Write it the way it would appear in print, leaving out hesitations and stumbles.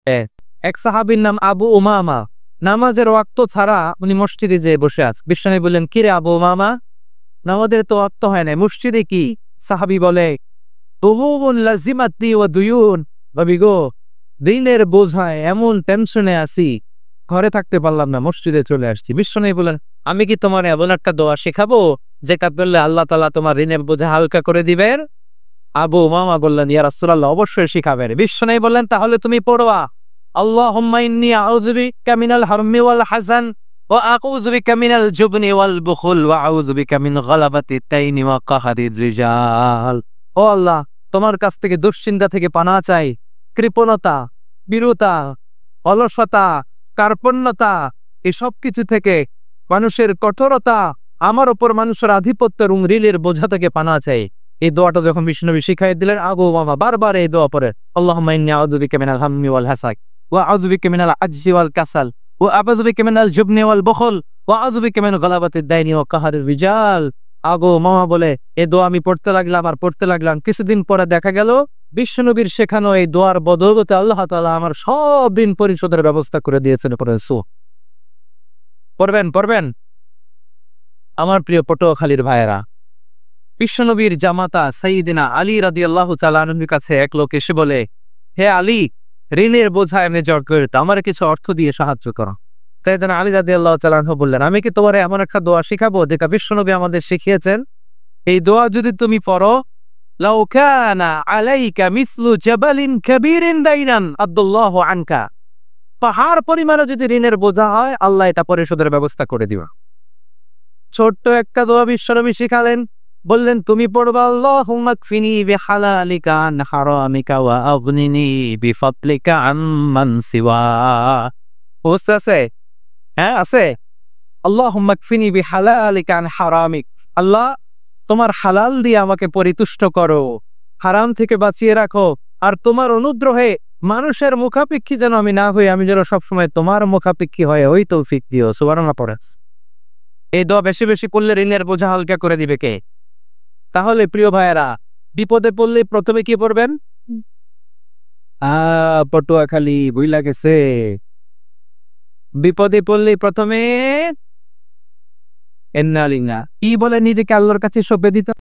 এক সাহাবীর নাম আবু উমামা, নামাজের ওয়াক্ত ছাড়া উনি মসজিদে যেয়ে বসে আছে। বিশ্বনবী বললেন, কিরে আবু উমামা, নামাজের তো ওয়াক্ত হয় না, মসজিদে কি? সাহাবী বলে, দুহুবুন লাজিমাতনি ওয়া দুয়ুন, ভাবি গো, দিনের বোঝায় এমন টেনশনে আছি, ঘরে থাকতে পারলাম না, মসজিদে চলে আসছি। বিশ্বনবী বলেন, আমি কি তোমার এমন একটা দোয়া শেখাবো যেটা বললে আল্লাহ তাআলা তোমার ঋণের বোঝা হালকা করে দিবেন? আবু উমামা বললেন, ইয়া রাসূলুল্লাহ, অবশ্যই শিখাবেন। বিশ্বনবী বললেন, তাহলে তুমি পড়বা, আল্লাহুম্মা ইন্নী আউযু বিকা মিনাল হারমি ওয়াল হাযান ওয়া আউযু বিকা মিনাল জুবনি ওয়াল বুখল ওয়া আউযু বিকা মিন গালাবাতিত তাইনি ওয়া কাহরির রিজাল। ও আল্লাহ, তোমার কাছ থেকে দুশ্চিন্তা থেকে পানা চাই, কৃপণতা, বীরতা, অলসতা, কার্পণ্যতা, এসব কিছু থেকে, মানুষের কঠোরতা, আমার উপর মানুষের আধিপত্য এবং ঋণের বোঝা থেকে পানা চাই। এই দোয়াটা যখন বিষ্ণুনবী শিখাই দিলেন, আবু উমামা বারবার এই দোয়া পড়ে, আল্লাহুম্মা ইন্নী আউযু বিকা মিনাল হাম্মি ওয়াল হাসান ওয়া আউযু বিকা মিনাল আজজি ওয়াল কাসাল ওয়া আউযু বিকা মিনাল জুবনি ওয়াল বুখল ওয়া আউযু বিকা মিন গালাবাতিদ দাইনি ওয়া কাহরির রিজাল। আবু উমামা বলে, এই দোয়া আমি পড়তে লাগলাম আর পড়তে লাগলাম। কিছুদিন পরে দেখা গেল বিষ্ণুনবীর শেখানো এই দোয়ার বদৌলতে আল্লাহ তাআলা আমার সব ঋণ পরিশোধের ব্যবস্থা করে দিয়েছেন। পড়বেন আমার প্রিয় পটুয়াখালীর ভাইয়েরা। বিশ্বনবীর জামাতা সাইয়্যিদিনা আলী রাদিয়াল্লাহু তাআলা আনহুর কাছে এক লোক এসে বলে, হে আলী, ঋণের বোঝা এমনি জড় করে আমার কিছু অর্থ দিয়ে সাহায্য করো। সাইয়্যিদিনা আলী রাদিয়াল্লাহু তাআলা আনহু বললেন, আমি কি তোমার এমন একটা দোয়া শিখাবো যেটা বিশ্বনবী আমাদের শিখিয়েছেন? এই দোয়া যদি তুমি পড়ো, লাউ কানা আলাইকা মিসলু জাবালিন কাবীরিন দাইনান আদাল্লাহু আনকা, পাহাড় পরিমাণে যদি ঋণের বোঝা হয়, আল্লাহ এটা পরিশোধের ব্যবস্থা করে দিবা। ছোট্ট একটা দোয়া বিশ্বনবী শিখালেন, বললেন, তুমি পড়বা, আল্লাহুম্মা কফিনি বিহালালিকা আন হারামিকা ওয়া আগনিনি বিফাদলিকা আম্মান সিওয়া। বুঝতে আছে? হ্যাঁ, আছে। আল্লাহুম্মা কফিনি বিহালালিকা আন হারামিক, আল্লাহ তোমার হালাল দিয়ে আমাকে পরিতুষ্ট করো, হারাম থেকে বাঁচিয়ে রাখো, আর তোমার অনুগ্রহে মানুষের মুখাপেক্ষী যেন আমি না হই, আমি যেন সবসময় তোমার মুখাপেক্ষী হয়ে ওই তৌফিক দিও। সুবহানাল্লাহ পড়ে। এই দোয়া বেশি বেশি করলে ঋণের বোঝা হালকা করে দিবে কে? তাহলে প্রিয় ভাইয়েরা, বিপদে পড়লে প্রথমে কি পড়বেন? পটুয়াখালী বুইলা গেছে। বিপদে পড়লে প্রথমে কি বলে নিজেকে আল্লাহর কাছে সঁপে দিতে